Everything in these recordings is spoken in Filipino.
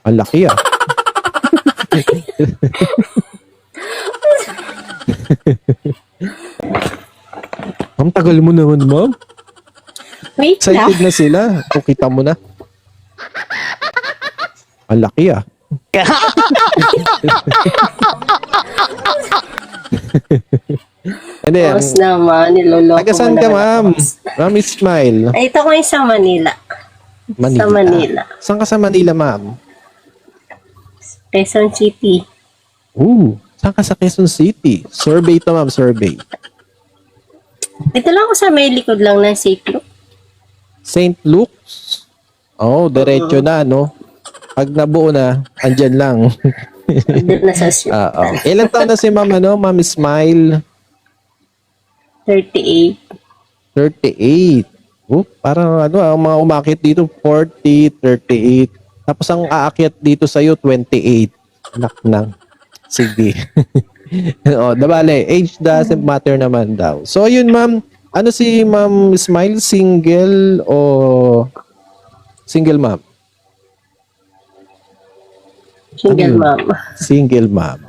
Ang laki ah. Ang tagal mo naman, ma'am. Wait lang. Excited na sila. O, kita mo na. Ang laki ah. Hindi, Boss naman, niloloko taga saan mo ka, naman ma'am? ako. Ma'am Ismail. Ay, ito ko yung sa Manila. Manila. Sa Manila. Saan ka sa Manila, ma'am? Quezon City. Saan ka sa Quezon City? Survey to, ma'am, survey. Ito lang ako sa may likod lang ng Siklo. St. Luke's? Oh, diretso na, no? Pag nabuo na, andyan lang. Doon na sa Ilan taon na si ma'am, ano? Ma'am Ismail? 38. 38. Parang ano, ang mga umakit dito, 40, 38. Tapos ang aakyat dito sa'yo, 28. Anak nang. Sige. Dabale, age doesn't matter naman daw. So, yun ma'am. Ano si Ma'am Ismail? Single o single ma'am? Single Ano? mom. Single ma'am.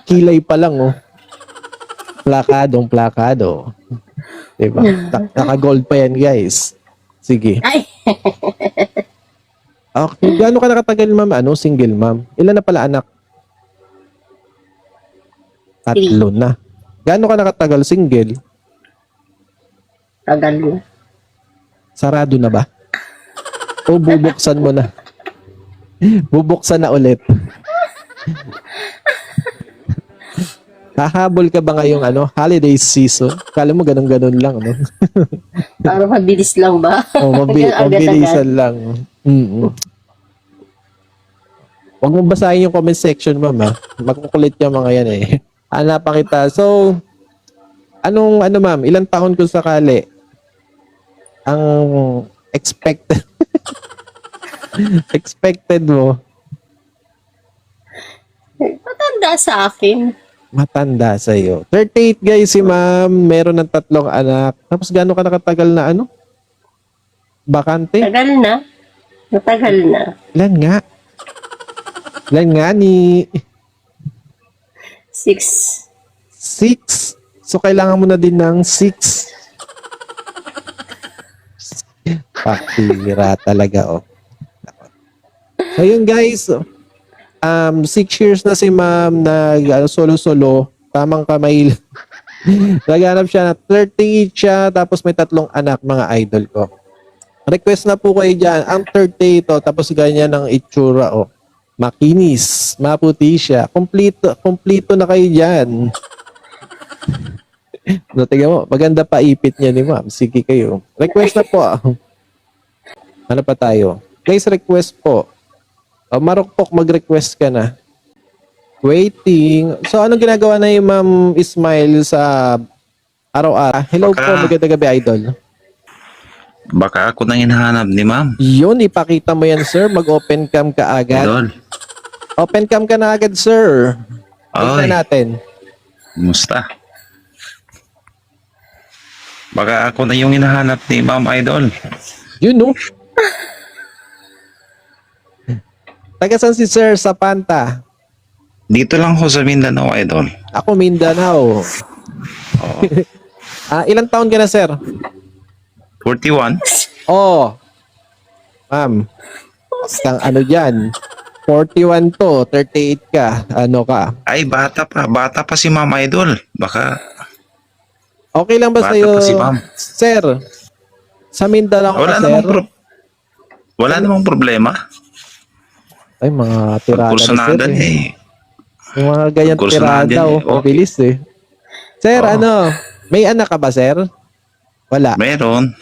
Kilay pa lang, oh. Plakado. Diba? Naka-gold pa yan, guys. Sige. Ay! Okay. Gaano ka nakatagal, ma'am? Ano? Single ma'am. Ilan na pala anak? 3 na. Gaano ka nakatagal single? Tagal na. Sarado na ba? O bubuksan mo na? Bubuksan na ulit. Hahabol ka ba ngayong holiday season? Kala mo ganun-ganun lang, no? Para mabilis lang ba? Mabilisan lang. Huwag mo basahin yung comment section, ma'am, ha? Magkukulit yung mga yan, eh. Hanapan kita. So, ma'am, ilang taon kung sakali ang expected expected mo? Matanda sa akin. Matanda sa'yo. 38 guys si ma'am, meron ng 3 anak. Tapos gaano ka nakatagal na bakante? Tagal na. Matagal na. Ilan nga ni 6. 6. So kailangan mo na din ng 6. Pakira talaga, oh. So yun guys, 6 years na si ma'am na solo-solo, tamang kamay. Naghanap siya na 38 siya, tapos may 3 anak, mga idol ko. Request na po kayo dyan. Ang 38, tapos ganyan ang itsura, oh. Makinis, maputi siya. Kompleto na kayo dyan. No, tingnan mo, maganda pa ipit niya ni ma'am. Sige kayo. Request na po. Ano pa tayo? Guys, request po. Marukpok, mag-request ka na. Waiting. So, anong ginagawa na yung Ma'am Ismail sa araw-araw? Hello po, magandang gabi, idol. Baka ako nang hinahanap ni ma'am. Yun, ipakita mo yan, sir. Mag-open cam ka agad. Idol. Open cam ka na agad, sir. Tingnan Oy. natin. Kumusta? Baka ako na yung hinahanap ni ma'am, idol. Yun, no? Taga saan si sir sa Panta? Dito lang ho sa Mindanao, idol. Ako, Mindanao. Oo. Ilang taon ka na, sir? 41? Oh. Ma'am. Bastang dyan. 41 to, 38 ka. Ano ka? Ay, bata pa. Bata pa si ma'am, idol. Baka Okay lang ba bata sa'yo? pa si ma'am. Sir, sa Mindanao ka, sir? Wala namang problema. Ay, mga tirada na, sir. Pagkursunadan Eh. Yung mga ganyan Pagkursunadan tirada, eh. oh. Okay. Mabilis eh. Sir, Oo. may anak ka ba, sir? Wala. Meron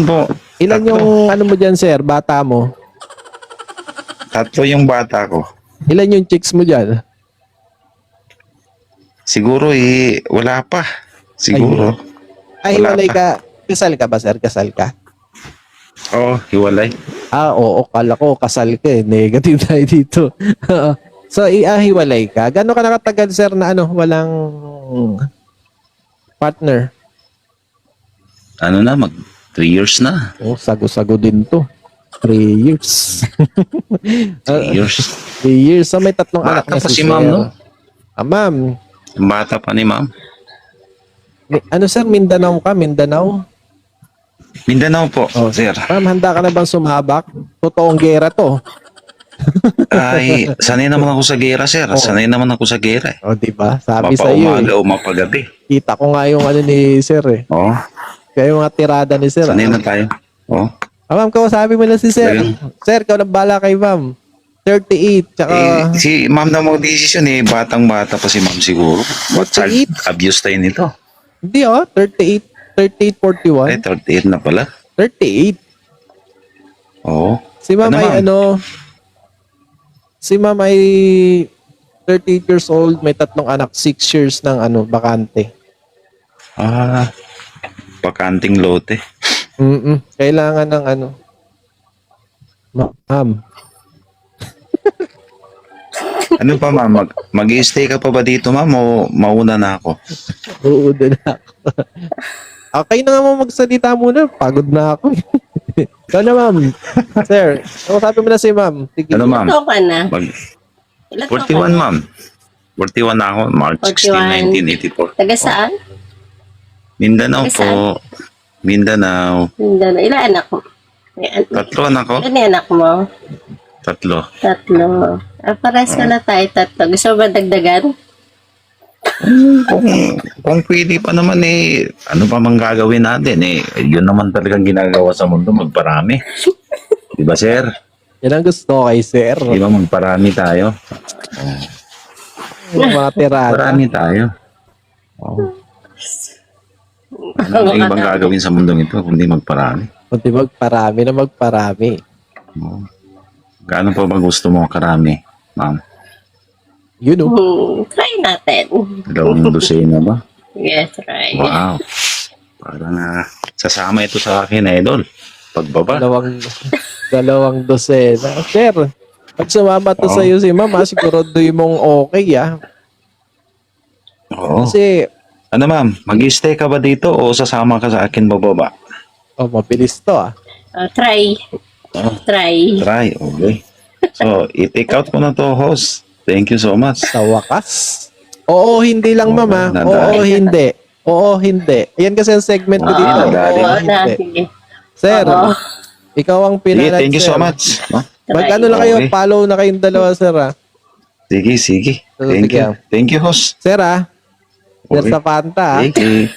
po. Ilan Tatlo. yung mo dyan, sir? Bata mo? 3 yung bata ko. Ilan yung chicks mo dyan? Siguro wala pa. Siguro. Ay, Wala hiwalay pa. ka. Kasal ka ba, sir? Kasal ka? Oo, hiwalay. Oo. Kala ko, kasal ka eh. Negative tayo dito. So, hiwalay ka. Gano'n ka nakatagal, sir, na walang partner? Ano na, 3 years na. Oh, sago-sago din to. 3 years. 3 years. 3 years. So may tatlong anak Bata na pa si Sir. ma'am, no? Ma'am, Bata pa ni ma'am. ano sir, Mindanao ka? Mindanao? Mindanao po, Oh. sir. Ma'am, handa ka na bang sumabak? Totoong gera to. Ay, sanay naman ako sa gera, sir. Sanay naman ako sa gera. O, di ba? Sabi sa iyo, Mapaumaga o mapagabi. kita ko nga yung ano ni sir eh. Oh, Kaya yung mga tirada ni sir. sanay na tayo. Oh. Ma'am, kawasabi mo na si sir. Talagang- Sir, ikaw nang bala kay ma'am. 38, tsaka... Si ma'am na mo decision eh. Batang-bata pa si ma'am siguro. What child 38? abuse tayo nito? Hindi 38, 38, 41. Ay, 38 na pala. 38. Oo. Si ma'am Ano, ay ma'am? ano... Si ma'am ay 38 years old, may tatlong anak, 6 years ng ano, bakante. Ah, bakanting lote. Kailangan ng ano. Ma'am. Ano pa ma'am? Mag-i-stay ka pa ba dito ma'am o mauna na ako? Uuda na ako. Okay na nga mo magsalita muna. Pagod na ako. Ikaw na, ma'am. Sir, sabi mo na si ma'am. Sige. Ano ma'am? Ito ka na. Ilan taon ka 41 na? ma'am. 41 na ako. March 16, 1984. Taga saan? Mindanao Taga po. Mindanao. Mindanao. Ilan anak mo? Tatlo anak ko. Ilan yung anak mo? Tatlo. Tatlo. Pares ka na tayo, tatlo. Gusto mo ba dagdagan? Kung pwede pa naman eh, ano pa mang gagawin natin eh. Yun naman talagang ginagawa sa mundo, magparami. Di ba sir? Yan ang gusto kay sir. Di ba magparami tayo? Yung mga tirada. Parami tayo. Oh. Ano ang ibang gagawin sa mundong ito kundi magparami? Kunti magparami na magparami. Oh. Gaano pa ba gusto mo karami, ma'am? You know. Try natin. 2 dosena ba? Yes, try. Wow. Parang sasama ito sa akin, idol. Pagbaba. Dalawang dosena. Sir, pag sumama to sa'yo si mama, sigurado mong okay, ah. Oo. Kasi, Ano ma'am, mag-stay ka ba dito o sasama ka sa akin bababa? mabilis to, ah. Try. Oh, Try. try, okay. So, i-take out ko na to, host. Thank you so much. Sa wakas. Oo, hindi lang, mama. nadali. Oo, hindi. Oo, hindi. Yan kasi ang segment ko dito. nadali. Oo, Oo, na. hindi. Sige. Sir, Oo. ikaw ang Sige, pinalad, thank you sir. so much. No? Mag-ano lang kayo, Okay. follow na kayong dalawa, sir, ah. Sige, sige. So, Thank sige. you. Thank you, host. Sir, ah. Sir Okay. sa Fanta, ah. Sige.